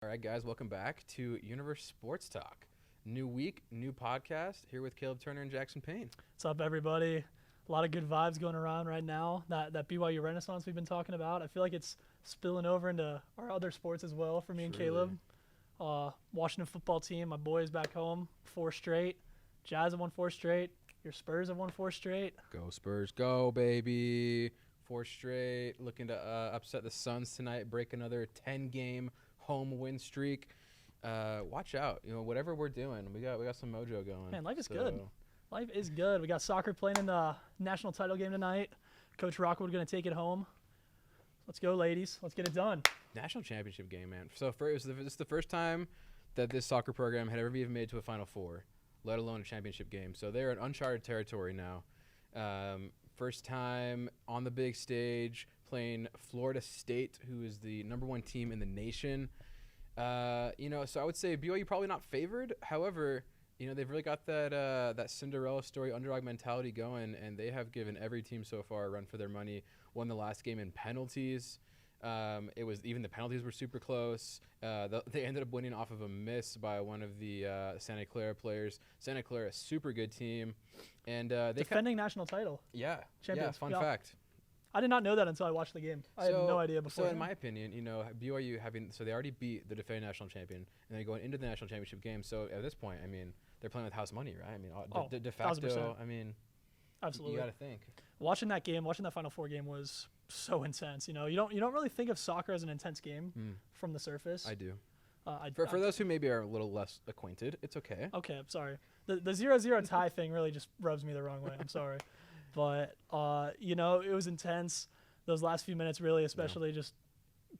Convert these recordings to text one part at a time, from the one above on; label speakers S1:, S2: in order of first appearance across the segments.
S1: All right, guys, welcome back to Universe Sports Talk. New week, new podcast. Here with Caleb Turner and Jackson Payne.
S2: What's up, everybody? A lot of good vibes going around right now. That BYU Renaissance we've been talking about, I feel like it's spilling over into our other sports as well for me and Caleb. Washington football team, my boys back home, 4 straight. Jazz have won 4 straight. Your Spurs have won 4 straight.
S1: Go Spurs, go, baby. 4 straight. Looking to upset the Suns tonight, break another 10-game home win streak. Watch out. Whatever we're doing, we got some mojo going.
S2: Man, life is good. Life is good. We got soccer playing in the national title game tonight. Coach Rockwood going to take it home. Let's go, ladies. Let's get it done.
S1: National championship game, man. So this is the first time that this soccer program had ever even made it to a Final Four, let alone a championship game. So they're in uncharted territory now. First time on the big stage playing Florida State, who is the #1 team in the nation. So I would say BYU probably not favored. However, they've really got that Cinderella story underdog mentality going, and they have given every team so far a run for their money. Won the last game in penalties. Even the penalties were super close. They ended up winning off of a miss by one of the Santa Clara players. Santa Clara, a super good team, and they
S2: defending national title.
S1: Yeah,
S2: champions.
S1: Fun fact.
S2: I did not know that until I watched the game. I had no idea before.
S1: So in my opinion, BYU they already beat the defending national champion, and they're going into the national championship game. So at this point, they're playing with house money, right? De facto.
S2: 1000%. Absolutely.
S1: You got to think.
S2: Watching that Final Four game was so intense. You don't really think of soccer as an intense game from the surface.
S1: I do. For those who maybe are a little less acquainted, it's okay.
S2: Okay, I'm sorry. The 0-0 tie thing really just rubs me the wrong way. I'm sorry. But, it was intense. Those last few minutes really especially just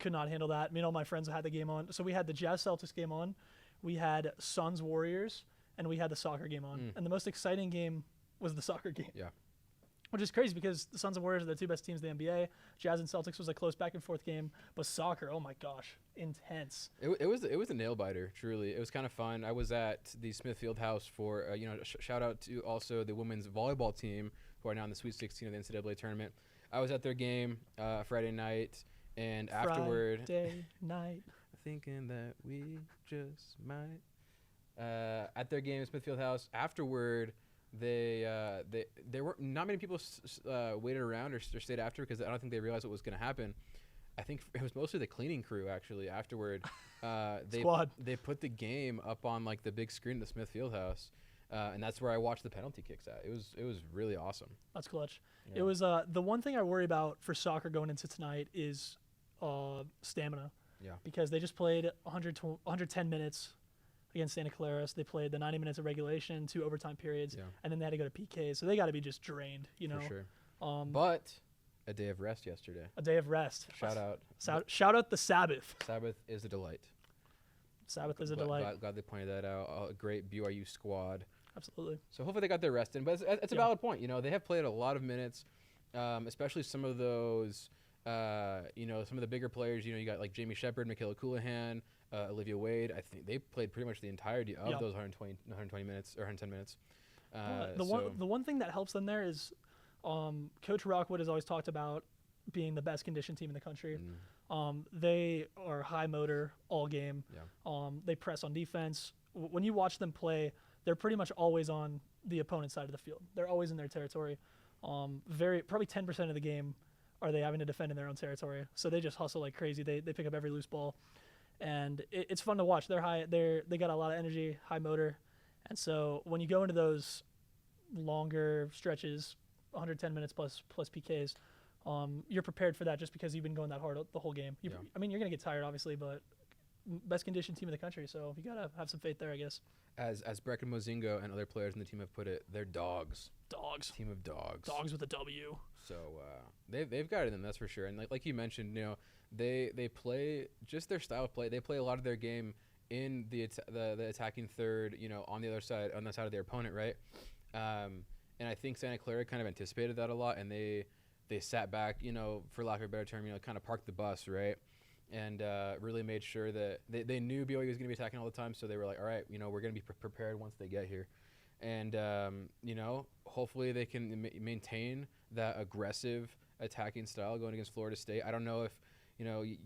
S2: could not handle that. Me and all my friends had the game on. So we had the Jazz-Celtics game on. We had Suns-Warriors. And we had the soccer game on. And the most exciting game was the soccer game.
S1: Yeah.
S2: Which is crazy because the Suns and Warriors are the 2 best teams in the NBA. Jazz and Celtics was a close back-and-forth game. But soccer, oh my gosh, intense.
S1: It was a nail-biter, truly. It was kind of fun. I was at the Smith Fieldhouse for, shout out to also the women's volleyball team who are now in the Sweet 16 of the NCAA tournament. I was at their game Friday night, and afterward.
S2: Friday night.
S1: Thinking that we just might. At their game at Smith Fieldhouse, afterward, there were not many people waited around or stayed after because I don't think they realized what was going to happen. I think it was mostly the cleaning crew actually. Afterward, they put the game up on like the big screen at the Smith Fieldhouse, and that's where I watched the penalty kicks at. It was really awesome.
S2: That's clutch.
S1: Yeah.
S2: It was the one thing I worry about for soccer going into tonight is stamina.
S1: Yeah.
S2: Because they just played 110 minutes against Santa Clara. So they played the 90 minutes of regulation, 2 overtime periods, and then they had to go to PKs. So they got to be just drained,
S1: For sure. But a day of rest yesterday.
S2: A day of rest.
S1: Shout out.
S2: Shout out the Sabbath.
S1: Sabbath is a delight.
S2: Sabbath is a delight.
S1: Glad they pointed that out. A great BYU squad.
S2: Absolutely.
S1: So hopefully they got their rest in. But it's a valid point. They have played a lot of minutes, especially some of those, some of the bigger players. You got like Jamie Shepard, Michaela Coulihan, Olivia Wade. I think they played pretty much the entirety of those 120 minutes or 110 minutes.
S2: The one thing that helps them there is Coach Rockwood has always talked about being the best conditioned team in the country. They are high motor all game.
S1: Yeah.
S2: They press on defense. When you watch them play, they're pretty much always on the opponent's side of the field. They're always in their territory. Probably 10% of the game are they having to defend in their own territory. So they just hustle like crazy. They pick up every loose ball, and it's fun to watch. They got a lot of energy, high motor, and so when you go into those longer stretches, 110 minutes plus PKs, you're prepared for that just because you've been going that hard the whole game. You're gonna get tired obviously, but best conditioned team in the country, so you gotta have some faith there, I guess.
S1: As Brecken Mozingo and other players in the team have put it, they're dogs.
S2: Dogs.
S1: Team of dogs.
S2: Dogs with a W.
S1: So they've got it in them, that's for sure. And like you mentioned, they play just their style of play. They play a lot of their game in the attacking third, on the other side, on the side of their opponent, right? And I think Santa Clara kind of anticipated that a lot, and they sat back, for lack of a better term, kind of parked the bus, right? And really made sure that they knew BYU was going to be attacking all the time, so they were like, all right, we're going to be prepared once they get here. And, hopefully they can maintain that aggressive attacking style going against Florida State. I don't know if,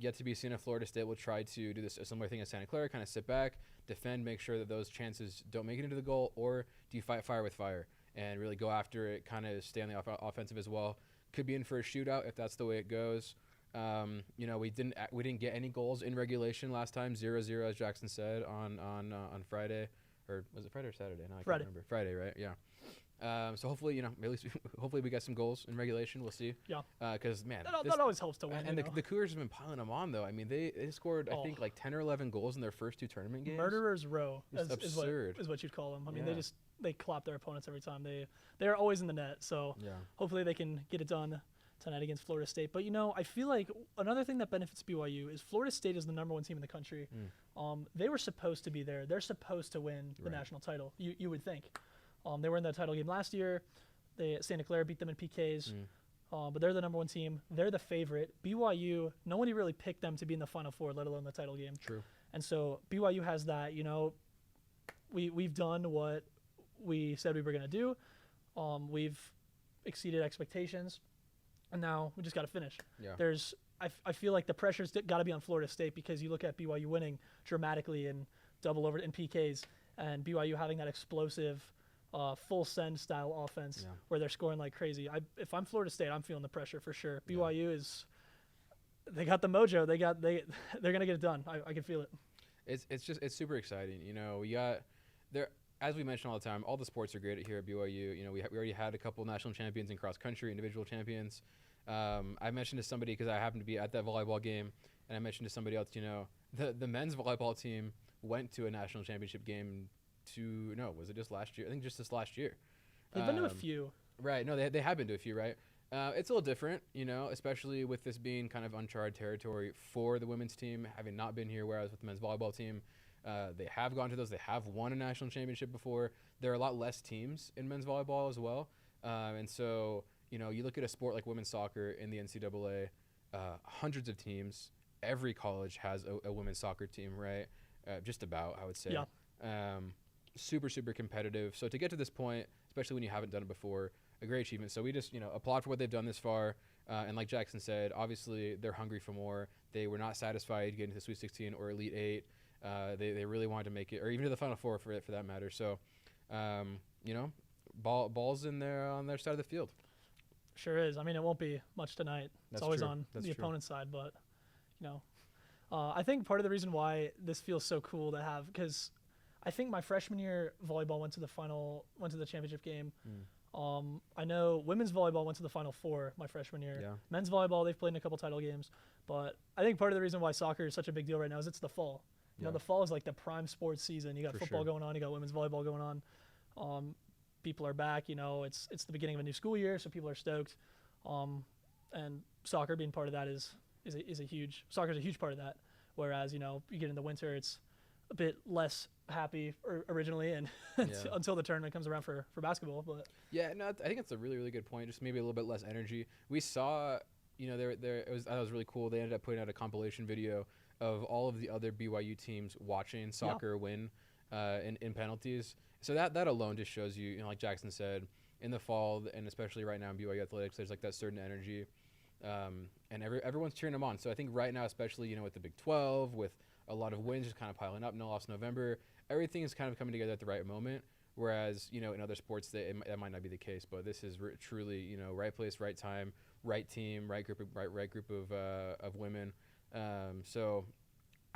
S1: yet to be seen if Florida State will try to do this a similar thing as Santa Clara, kind of sit back, defend, make sure that those chances don't make it into the goal, or do you fight fire with fire and really go after it, kind of stay on the offensive as well? Could be in for a shootout if that's the way it goes. We didn't get any goals in regulation last time, 0-0 as Jackson said on Friday, or was it Friday or Saturday? No, I can't remember. Friday, right? Yeah. So hopefully, at least hopefully we get some goals in regulation. We'll see.
S2: Yeah.
S1: Because man,
S2: that always helps to win.
S1: And the Cougars have been piling them on though. I mean, they scored I think like 10 or 11 goals in their first 2 tournament games.
S2: Murderers row
S1: is absurd.
S2: Is what you'd call them. I mean, they clap their opponents every time. They're always in the net. So hopefully they can get it done tonight against Florida State. But I feel like another thing that benefits BYU is Florida State is the number 1 team in the country. They were supposed to be there. They're supposed to win the national title. You would think. They were in that title game last year. Santa Clara beat them in PKs. But they're the number 1 team. They're the favorite. BYU, nobody really picked them to be in the Final Four, let alone the title game.
S1: True.
S2: And so BYU has that, we've done what we said we were going to do. We've exceeded expectations. And now we just got to finish.
S1: Yeah.
S2: I feel like the pressure's got to be on Florida State because you look at BYU winning dramatically in double over in PKs and BYU having that explosive full send style offense where they're scoring like crazy. If I'm Florida State, I'm feeling the pressure for sure. BYU they got the mojo. They're gonna get it done. I can feel it.
S1: It's super exciting. We got there, as we mention all the time. All the sports are great here at BYU. We already had a couple national champions in cross country, individual champions. I mentioned to somebody because I happened to be at that volleyball game, and I mentioned to somebody else. The men's volleyball team went to a national championship game. Was it just last year? I think just this last year.
S2: They've been to a few.
S1: Right. No, they have been to a few, right? It's a little different, especially with this being kind of uncharted territory for the women's team, having not been here, whereas with the men's volleyball team, they have gone to those. They have won a national championship before. There are a lot less teams in men's volleyball as well. And so, you look at a sport like women's soccer in the NCAA, hundreds of teams. Every college has a women's soccer team, right? Just about, I would say.
S2: Yeah.
S1: Super, super competitive. So to get to this point, especially when you haven't done it before, a great achievement. So we just, applaud for what they've done this far. And like Jackson said, obviously they're hungry for more. They were not satisfied getting to the Sweet 16 or Elite 8. They really wanted to make it, or even to the Final Four for that matter. So, balls in there on their side of the field.
S2: Sure is. I mean, it won't be much tonight. It's always
S1: true.
S2: on
S1: That's
S2: the
S1: true.
S2: opponent's side, but I think part of the reason why this feels so cool to have, because I think my freshman year volleyball went to the championship game. I know women's volleyball went to the Final Four my freshman year.
S1: Yeah.
S2: Men's volleyball, they've played in a couple title games, but I think part of the reason why soccer is such a big deal right now is it's the fall. The fall is like the prime sports season. You got football going on, you got women's volleyball going on. People are back. It's the beginning of a new school year, so people are stoked. And soccer being part of that is a huge part of that. Whereas you get in the winter, it's a bit less happy originally, and until the tournament comes around for basketball. But
S1: I think that's a really, really good point. Just maybe a little bit less energy. We saw, it was really cool. They ended up putting out a compilation video of all of the other BYU teams watching soccer win in penalties. So that alone just shows you, like Jackson said, in the fall, and especially right now in BYU athletics, there's like that certain energy, and everyone's cheering them on. So I think right now, especially with the Big 12, with a lot of wins just kind of piling up, no loss November, everything is kind of coming together at the right moment. Whereas in other sports that might not be the case, but this is truly right place, right time, right team, right group of women. So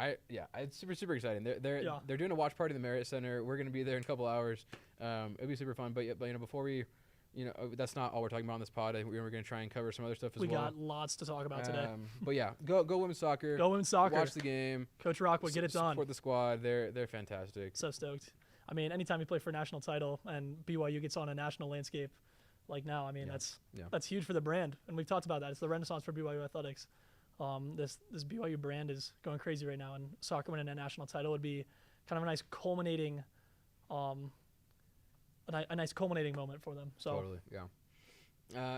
S1: it's super exciting. They're doing a watch party in the Marriott Center. We're gonna be there in a couple hours. It'll be super fun. But before we, that's not all we're talking about on this pod. I think we're gonna try and cover some other stuff as well.
S2: We got lots to talk about today.
S1: But go women's soccer.
S2: Go women's soccer.
S1: Watch the game.
S2: Coach Rockwood, get it done.
S1: Support the squad. They're fantastic.
S2: So stoked. I mean, anytime you play for a national title and BYU gets on a national landscape like now, I mean, that's huge for the brand. And we've talked about that. It's the renaissance for BYU athletics. This BYU brand is going crazy right now, and soccer winning a national title would be kind of a nice culminating moment for them. So
S1: totally, yeah.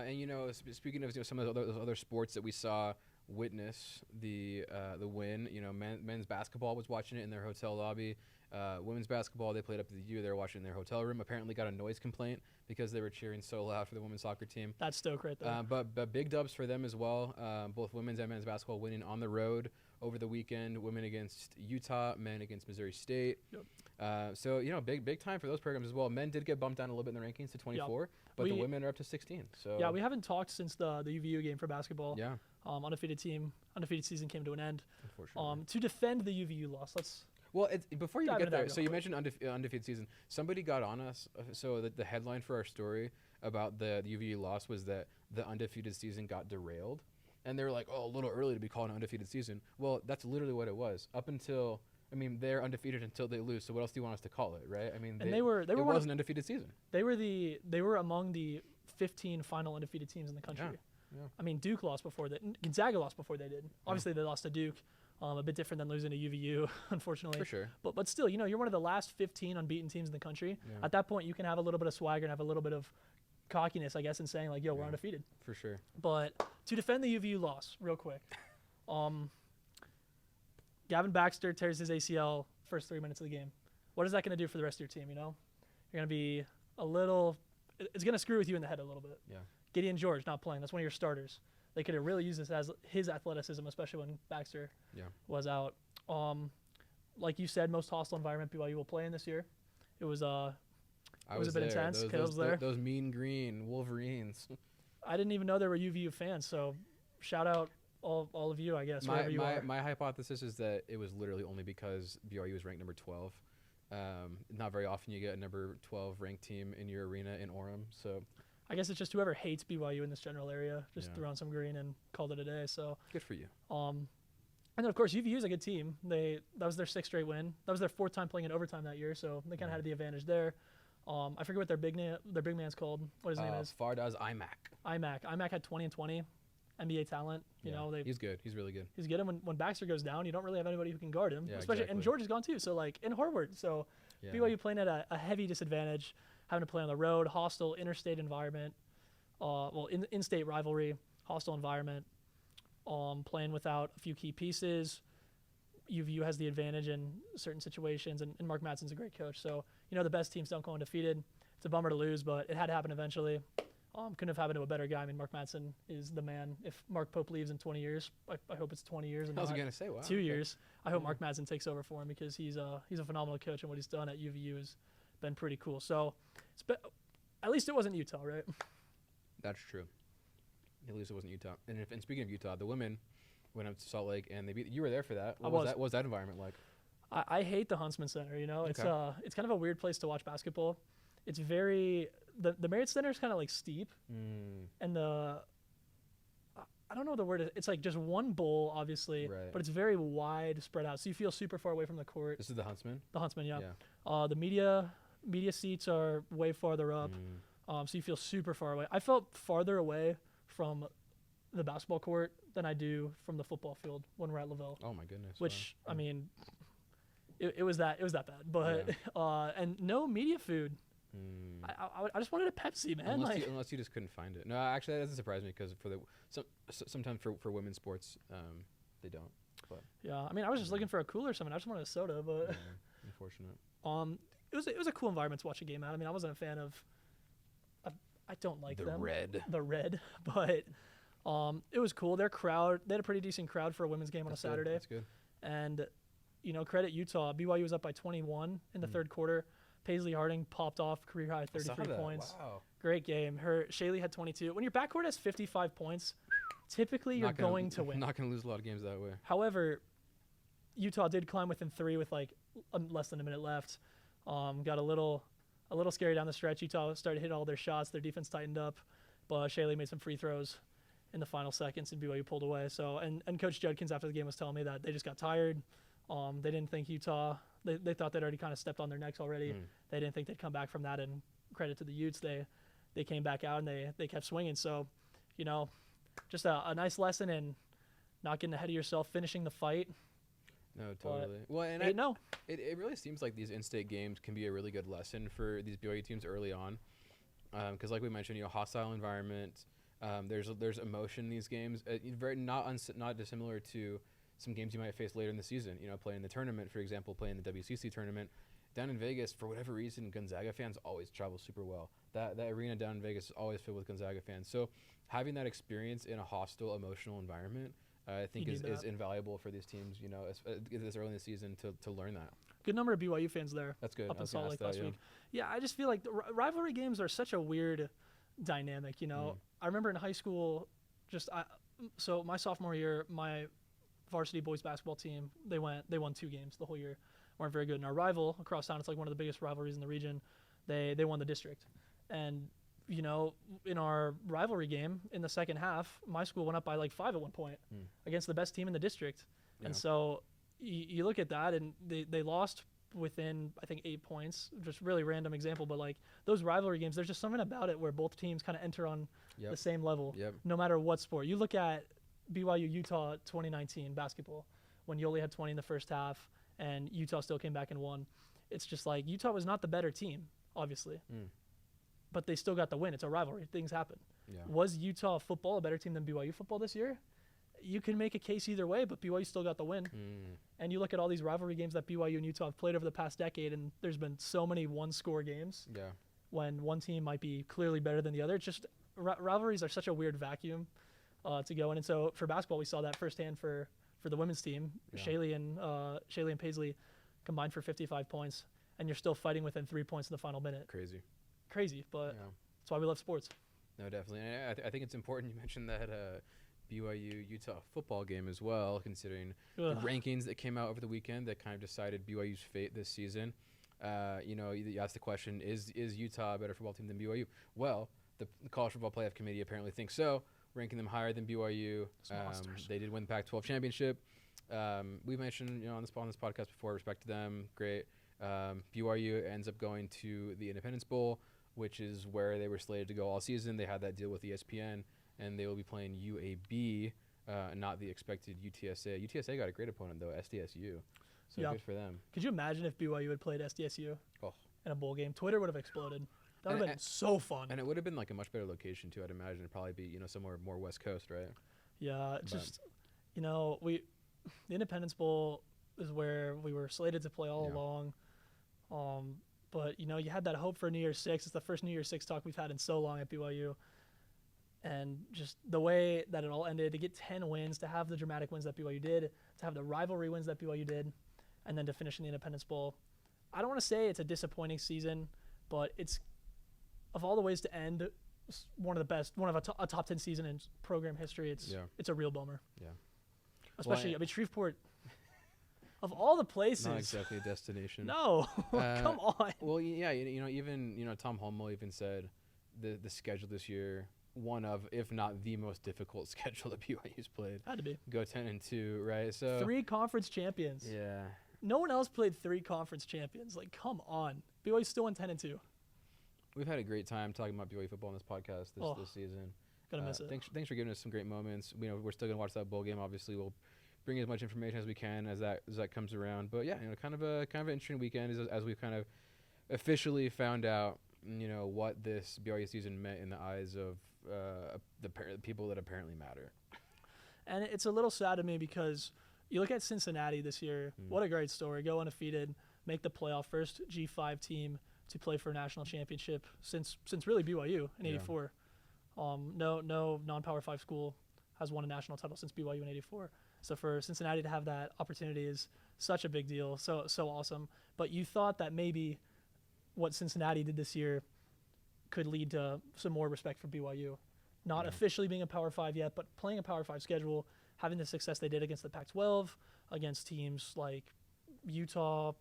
S1: And speaking of some of those other sports that we saw witness the win. You know, men's basketball was watching it in their hotel lobby. Women's basketball, they played up to the U. They were watching in their hotel room. Apparently got a noise complaint because they were cheering so loud for the women's soccer team.
S2: That's stoke right there.
S1: But big dubs for them as well. Both women's and men's basketball winning on the road over the weekend. Women against Utah, men against Missouri State.
S2: Yep.
S1: So, you know, big time for those programs as well. Men did get bumped down a little bit in the rankings to 24, but the women are up to 16. So
S2: yeah, we haven't talked since the UVU game for basketball.
S1: Yeah.
S2: Undefeated season came to an end.
S1: Unfortunately.
S2: To defend the UVU loss, let's.
S1: Well, before you
S2: dive
S1: get
S2: into that
S1: there,
S2: real
S1: so you
S2: quick.
S1: mentioned undefeated season. Somebody got on us. So the headline for our story about the UVU loss was that the undefeated season got derailed. And they were like, oh, a little early to be calling an undefeated season. Well, that's literally what it was. Up until, I mean, they're undefeated until they lose. So what else do you want us to call it, right? I mean,
S2: They were
S1: it was an undefeated season.
S2: They were among the 15 final undefeated teams in the country.
S1: Yeah.
S2: I mean, Duke lost before that. Gonzaga lost before they did. Obviously, they lost to Duke. A bit different than losing to UVU, unfortunately.
S1: For sure.
S2: But still, you know, you're one of the last 15 unbeaten teams in the country.
S1: Yeah.
S2: At that point, you can have a little bit of swagger and have a little bit of cockiness, I guess, in saying like, "Yo, we're
S1: Yeah.
S2: undefeated."
S1: For sure.
S2: But to defend the UVU loss, real quick, Gavin Baxter tears his ACL first 3 minutes of the game. What is that going to do for the rest of your team? You know, you're going to be a little. It's going to screw with you in the head a little bit.
S1: Yeah.
S2: Gideon George not playing. That's one of your starters. They could have really used this as his athleticism, especially when Baxter was out. Like you said, most hostile environment BYU will play in this year. It was a bit intense.
S1: Those mean green Wolverines.
S2: I didn't even know there were UVU fans, so shout out all of you, I guess, wherever you are.
S1: My hypothesis is that it was literally only because BYU was ranked number 12. Not very often you get a number 12 ranked team in your arena in Orem, so
S2: I guess it's just whoever hates BYU in this general area just threw on some green and called it a day. So
S1: good for you.
S2: And then of course UVU is a good team. That was their 6th straight win. That was their 4th time playing in overtime that year, so they kind of had the advantage there. I forget what their big man's called. What his name is?
S1: Fardaz Imac.
S2: Imac had 20 and 20, NBA talent. You know,
S1: he's good. He's really good.
S2: He's good. And when Baxter goes down, you don't really have anybody who can guard him.
S1: Yeah,
S2: especially
S1: exactly.
S2: And George is gone too. So like in Harvard, so BYU playing at a heavy disadvantage, having to play on the road, hostile interstate environment. In-state rivalry, hostile environment, playing without a few key pieces. UVU has the advantage in certain situations, and Mark Madsen's a great coach. So, you know, the best teams don't go undefeated. It's a bummer to lose, but it had to happen eventually. Couldn't have happened to a better guy. I mean, Mark Madsen is the man. If Mark Pope leaves in 20 years, I hope it's 20 years and
S1: I was
S2: not
S1: going to say, wow.
S2: 2 years. I hope Mark Madsen takes over for him because he's a phenomenal coach, and what he's done at UVU has been pretty cool. So, at least it wasn't Utah, right?
S1: That's true. At least it wasn't Utah. And speaking of Utah, the women went up to Salt Lake and they beat. You were there for that. What was that environment like?
S2: I hate the Huntsman Center. You know,
S1: Okay.
S2: It's kind of a weird place to watch basketball. It's very the Marriott Center is kind of like steep, and I don't know what the word is. It's like just one bowl, obviously,
S1: Right.
S2: but it's very wide, spread out. So you feel super far away from the court.
S1: This is the Huntsman?
S2: The Huntsman, yeah. The media seats are way farther up. So you feel super far away. I felt farther away from the basketball court than I do from the football field when we're at Lavelle.
S1: Oh my goodness.
S2: Which
S1: wow.
S2: I mean, it was that bad. But and no media food. I just wanted a Pepsi, man.
S1: Unless you just couldn't find it. No, actually that doesn't surprise me because sometimes for women's sports they don't. But
S2: yeah, I mean I was just looking for a cooler or something. I just wanted a soda, but
S1: unfortunate.
S2: It was a cool environment to watch a game at. I mean I wasn't a fan of. I don't like
S1: the
S2: them.
S1: The
S2: red, but it was cool. Their crowd, they had a pretty decent crowd for a women's game on a Saturday.
S1: That's good.
S2: And, you know, credit Utah. BYU was up by 21 in the third quarter. Paisley Harding popped off career high 33 points.
S1: Wow.
S2: Great game. Shaylee had 22. When your backcourt has 55 points, typically you're going to win.
S1: Not going to lose a lot of games that way.
S2: However, Utah did climb within 3 with like less than a minute left. Got a little scary down the stretch. Utah started hitting all their shots. Their defense tightened up, but Shaylee made some free throws in the final seconds, and BYU pulled away. So, and Coach Judkins after the game was telling me that they just got tired. They didn't think Utah. They thought they'd already kind of stepped on their necks already. They didn't think they'd come back from that. And credit to the Utes, they came back out and they kept swinging. So, you know, just a nice lesson in not getting ahead of yourself, finishing the fight.
S1: No, totally. Well, and it really seems like these in-state games can be a really good lesson for these BYU teams early on, because like we mentioned, you know, hostile environment, There's emotion in these games. Very not dissimilar to some games you might face later in the season. Playing the tournament, for example, playing the WCC tournament down in Vegas. For whatever reason, Gonzaga fans always travel super well. That arena down in Vegas is always filled with Gonzaga fans. So having that experience in a hostile, emotional environment, I think is invaluable for these teams. This early in the season to learn that.
S2: Good number of BYU fans there.
S1: That's good.
S2: Up in Salt Lake last week. Yeah, I just feel like the rivalry games are such a weird dynamic. I remember in high school, so my sophomore year, my varsity boys basketball team, they won 2 games the whole year. Weren't very good. And our rival across town, it's like one of the biggest rivalries in the region. They won the district, and in our rivalry game in the second half, my school went up by like 5 at one point against the best team in the district. Yeah. And so you look at that, and they lost within, I think, 8 points. Just really random example, but like those rivalry games, there's just something about it where both teams kind of enter on the same level, no matter what sport. You look at BYU Utah 2019 basketball, when Yoli had 20 in the first half and Utah still came back and won. It's just like Utah was not the better team, obviously, but they still got the win. It's a rivalry. Things happen. Yeah. Was Utah football a better team than BYU football this year? You can make a case either way, but BYU still got the win. And you look at all these rivalry games that BYU and Utah have played over the past decade, and there's been so many one-score games when one team might be clearly better than the other. It's just rivalries are such a weird vacuum to go in. And so for basketball, we saw that firsthand for the women's team. Shaylee and Paisley combined for 55 points, and you're still fighting within 3 points in the final minute. Crazy, but that's why we love sports.
S1: No, definitely. And I think it's important you mentioned that BYU Utah football game as well, considering the rankings that came out over the weekend that kind of decided BYU's fate this season. You asked the question, is Utah a better football team than BYU? Well, the College Football Playoff Committee apparently thinks so, ranking them higher than BYU. They did win the Pac-12 championship. We've mentioned on this podcast before, respect to them, great. BYU ends up going to the Independence Bowl, which is where they were slated to go all season. They had that deal with ESPN, and they will be playing UAB, not the expected UTSA. UTSA got a great opponent, though, SDSU. So good for them.
S2: Could you imagine if BYU had played SDSU in a bowl game? Twitter would have exploded. That would have been so fun.
S1: And it would have been like a much better location, too, I'd imagine. It'd probably be, somewhere more West Coast, right?
S2: Yeah, the Independence Bowl is where we were slated to play all along. But, you had that hope for New Year's Six. It's the first New Year's Six talk we've had in so long at BYU. And just the way that it all ended, to get 10 wins, to have the dramatic wins that BYU did, to have the rivalry wins that BYU did, and then to finish in the Independence Bowl. I don't want to say it's a disappointing season, but it's, of all the ways to end, one of the best, a top 10 season in program history. It's a real bummer. Yeah. Especially, Shreveport, of all the places.
S1: Not exactly a destination.
S2: No, come on.
S1: Well, yeah, even Tom Holmoe even said the schedule this year, one of, if not the most difficult schedule that BYU's played.
S2: Had to be.
S1: Go 10-2, right? So
S2: 3 conference champions.
S1: Yeah.
S2: No one else played 3 conference champions. Like, come on. BYU still won 10-2.
S1: We've had a great time talking about BYU football in this podcast this season.
S2: Gonna miss it.
S1: Thanks for giving us some great moments. We're still gonna watch that bowl game. Obviously, we'll bring as much information as we can as that comes around. But yeah, kind of an interesting weekend as we've kind of officially found out, what this BYU season meant in the eyes of the people that apparently matter.
S2: And it's a little sad to me because you look at Cincinnati this year. What a great story! Go undefeated, make the playoff, first G5 team to play for a national championship since really BYU in '84. No non-Power 5 school has won a national title since BYU in '84. So for Cincinnati to have that opportunity is such a big deal. So awesome. But you thought that maybe what Cincinnati did this year could lead to some more respect for BYU. Not officially being a Power 5 yet, but playing a Power 5 schedule, having the success they did against the Pac-12, against teams like Utah,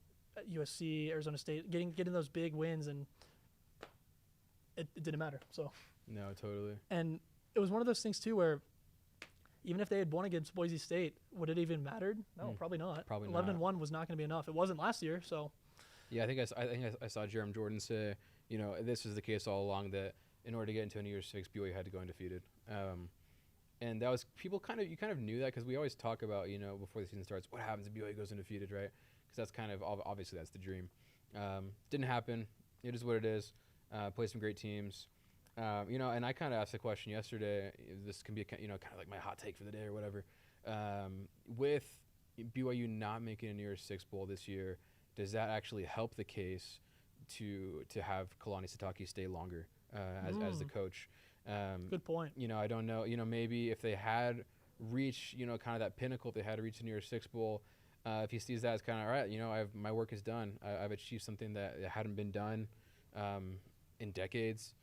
S2: USC, Arizona State, getting those big wins, and it didn't matter. So
S1: no, totally.
S2: And it was one of those things too where even if they had won against Boise State, would it even mattered? No, probably not. 11-1 was not going to be enough. It wasn't last year, so.
S1: Yeah, I think I saw Jerem Jordan say, this is the case all along, that in order to get into a New Year's Six, BYU had to go undefeated. And that was, you kind of knew that because we always talk about, before the season starts, what happens if BYU goes undefeated, right? Because that's kind of, obviously that's the dream. Didn't happen. It is what it is. Play some great teams. And I kind of asked the question yesterday. This can be kind of like my hot take for the day or whatever. With BYU not making a New Year's Six bowl this year, does that actually help the case to have Kalani Sitake stay longer as the coach?
S2: Good point.
S1: I don't know. Maybe if they had reached, kind of that pinnacle, if they had reached the New Year's Six bowl, if he sees that as kind of all right, my work is done. I've achieved something that hadn't been done in decades.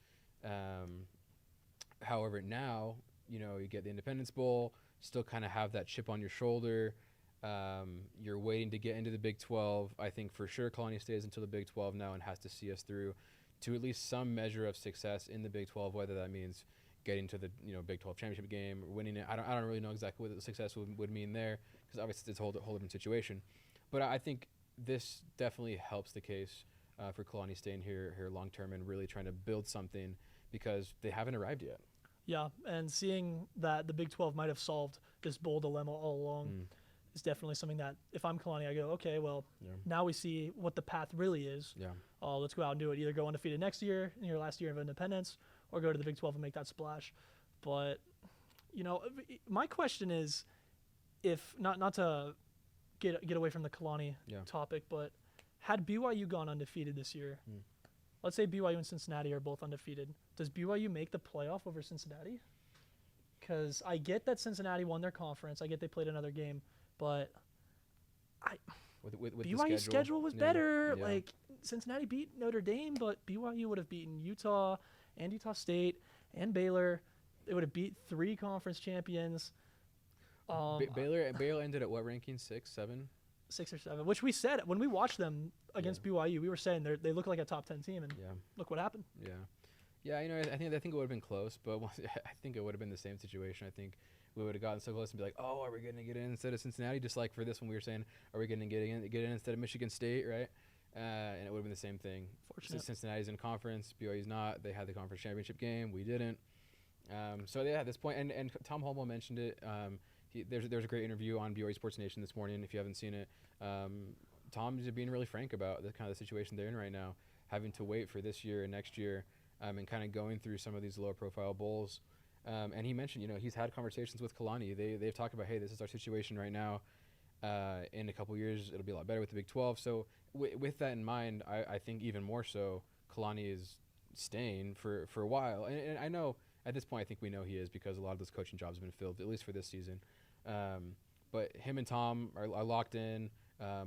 S1: However, now you get the Independence Bowl, still kind of have that chip on your shoulder. You're waiting to get into the Big 12. I think for sure Kalani stays until the Big 12 now and has to see us through to at least some measure of success in the Big 12, whether that means getting to the Big 12 championship game or winning it. I don't really know exactly what the success would mean there, because obviously it's a whole different situation. But I think this definitely helps the case for Kalani staying here long term and really trying to build something, because they haven't arrived yet.
S2: Yeah, and seeing that the Big 12 might have solved this bowl dilemma all along is definitely something that, if I'm Kalani, I go, okay, well, now we see what the path really is.
S1: Yeah.
S2: Let's go out and do it. Either go undefeated next year, in your last year of independence, or go to the Big 12 and make that splash. But, my question is, if not to get away from the Kalani topic, but had BYU gone undefeated this year, let's say BYU and Cincinnati are both undefeated, does BYU make the playoff over Cincinnati? Because I get that Cincinnati won their conference. I get they played another game, but
S1: with
S2: BYU's schedule was better.
S1: Yeah.
S2: Like, Cincinnati beat Notre Dame, but BYU would have beaten Utah and Utah State and Baylor. They would have beat 3 conference champions.
S1: Baylor ended at what ranking? 6, 7?
S2: 6 or 7, which we said when we watched them against BYU, we were saying they look like a top 10 team, and look what happened.
S1: Yeah, I think it would have been close, but I think it would have been the same situation. I think we would have gotten so close and be like, oh, are we going to get in instead of Cincinnati? Just like for this one, we were saying, are we going to get in instead of Michigan State, right? And it would have been the same thing. Fortunate. Cincinnati's in conference, BYU's not. They had the conference championship game, we didn't. So at this point, and Tom Holmoe mentioned it. There's a great interview on BYU Sports Nation this morning. If you haven't seen it, Tom's being really frank about the kind of the situation they're in right now, having to wait for this year and next year, and kind of going through some of these lower profile bowls. And he mentioned, he's had conversations with Kalani. They've talked about, hey, this is our situation right now. In a couple years, it'll be a lot better with the Big 12. So with that in mind, I think even more so, Kalani is staying for a while. And I know at this point, I think we know he is, because a lot of those coaching jobs have been filled, at least for this season. But him and Tom are locked in.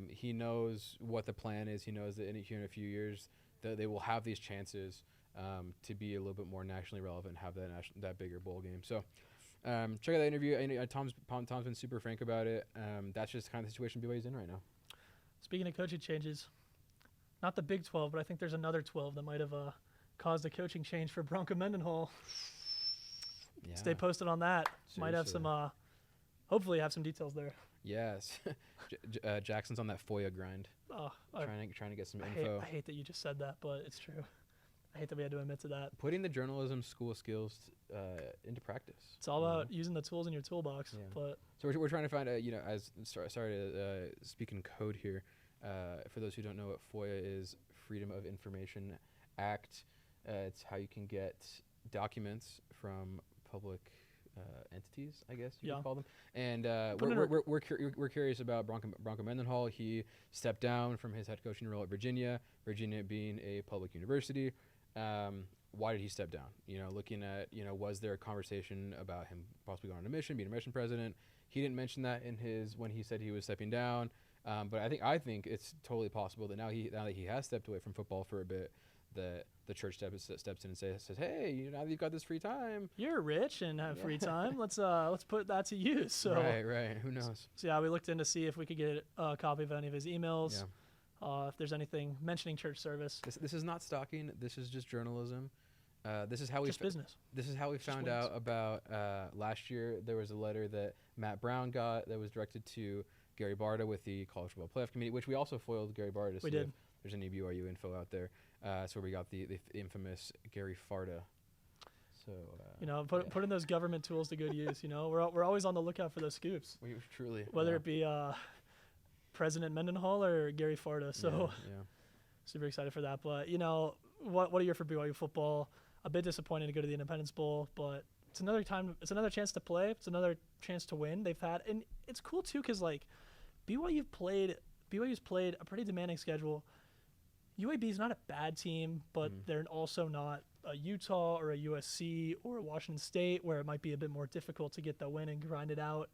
S1: He knows what the plan is. He knows that here in a few years that they will have these chances to be a little bit more nationally relevant and have that bigger bowl game. So check out that interview. Tom's been super frank about it. That's just kind of the situation BYU's in right now.
S2: Speaking of coaching changes, not the Big 12, but I think there's another 12 that might have caused a coaching change for Bronco Mendenhall. Yeah. Stay posted on that. Seriously. Might have some, hopefully have some details there.
S1: Yes. Jackson's on that FOIA grind. Trying to get some info.
S2: I hate that you just said that, but it's true. I hate that we had to admit to that.
S1: Putting the journalism school skills into practice.
S2: It's all about using the tools in your toolbox. Yeah. But
S1: so we're trying to find sorry to speak in code here. For those who don't know what FOIA is, Freedom of Information Act. It's how you can get documents from public entities, I guess you could call them. And we're curious about Bronco Mendenhall. He stepped down from his head coaching role at Virginia being a public university. Why did he step down? Looking at, was there a conversation about him possibly going on a mission, being a mission president? He didn't mention that when he said he was stepping down. But I think it's totally possible that now that he has stepped away from football for a bit, that the church steps in and says, hey, now that you've got this free time,
S2: you're rich and have free time. Let's put that to use. So
S1: right. Who knows?
S2: So we looked in to see if we could get a copy of any of his emails. Yeah. If there's anything mentioning church service.
S1: This is not stalking. This is just journalism. This is how
S2: business.
S1: This is how we found out about last year. There was a letter that Matt Brown got that was directed to Gary Barta with the College Football Playoff Committee, which we also foiled Gary Barta to see if there's any BYU info out there. So we got the infamous Gary Farta. So
S2: putting those government tools to good use. We're always on the lookout for those scoops.
S1: We truly,
S2: whether it be President Mendenhall or Gary Farta. So super excited for that. But what a year for BYU football. a bit disappointed to go to the Independence Bowl, but it's another time. It's another chance to play. It's another chance to win. They've had, and it's cool too, because like BYU's played a pretty demanding schedule. UAB is not a bad team, but they're also not a Utah or a USC or a Washington State where it might be a bit more difficult to get the win and grind it out.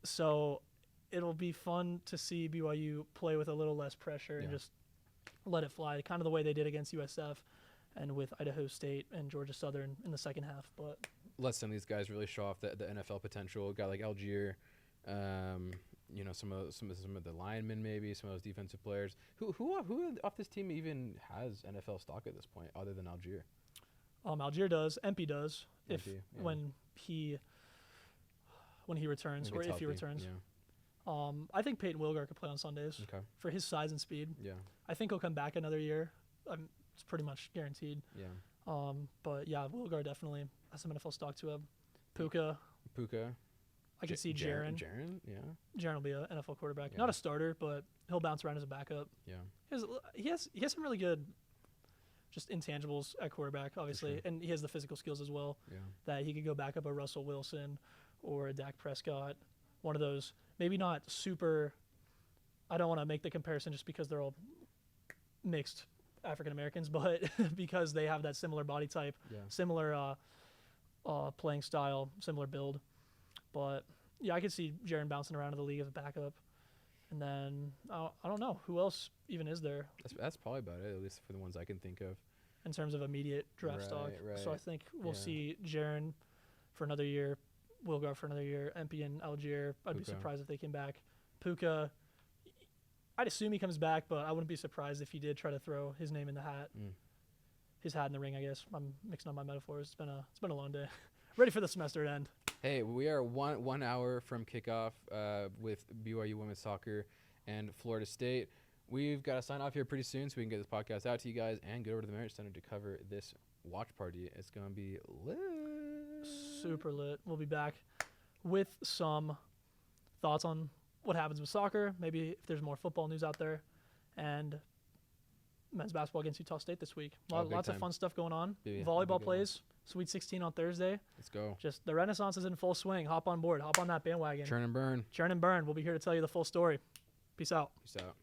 S2: So it'll be fun to see BYU play with a little less pressure and just let it fly, kind of the way they did against USF and with Idaho State and Georgia Southern in the second half. But
S1: let some of these guys really show off the NFL potential. A guy like Algier, some of the linemen, maybe some of those defensive players. Who off this team even has NFL stock at this point, other than Algier?
S2: Algier does. Empey does.
S1: Empey,
S2: when he returns, or if
S1: healthy,
S2: he returns.
S1: Yeah.
S2: I think Peyton Wilgar could play on Sundays.
S1: Okay.
S2: For his size and speed.
S1: Yeah.
S2: I think he'll come back another year. It's pretty much guaranteed.
S1: Yeah.
S2: But yeah, Wilgar definitely has some NFL stock to him. Puka. I can see Jaron.
S1: Jaron, yeah.
S2: Jaron will be an NFL quarterback.
S1: Yeah.
S2: Not a starter, but he'll bounce around as a backup.
S1: Yeah.
S2: He has some really good just intangibles at quarterback, obviously,
S1: sure.
S2: and he has the physical skills as well.
S1: Yeah.
S2: That he could go back up a Russell Wilson or a Dak Prescott, one of those. Maybe not super. I don't want to make the comparison just because they're all mixed African Americans, but because they have that similar body type, similar playing style, similar build. But yeah, I could see Jaron bouncing around in the league as a backup. And then I don't know who else even is there.
S1: That's probably about it, at least for the ones I can think of.
S2: In terms of immediate draft stock.
S1: Right.
S2: So I think we'll see Jaron for another year, Wilgar for another year, Empey and Algier. I'd be surprised if they came back. Puka, I'd assume he comes back, but I wouldn't be surprised if he did try to throw his name in the hat. His hat in the ring, I guess. I'm mixing up my metaphors. It's been a long day. Ready for the semester to end.
S1: Hey, we are 1 hour from kickoff with BYU women's soccer and Florida State. We've got to sign off here pretty soon so we can get this podcast out to you guys and get over to the Marriott Center to cover this watch party. It's going to be lit.
S2: Super lit. We'll be back with some thoughts on what happens with soccer, maybe if there's more football news out there, and men's basketball against Utah State this week. Lots of fun stuff going on. Volleyball plays. Sweet 16 on Thursday.
S1: Let's go.
S2: Just the Renaissance is in full swing. Hop on board. Hop on that bandwagon.
S1: Churn and burn.
S2: Churn and burn. We'll be here to tell you the full story. Peace out.
S1: Peace out.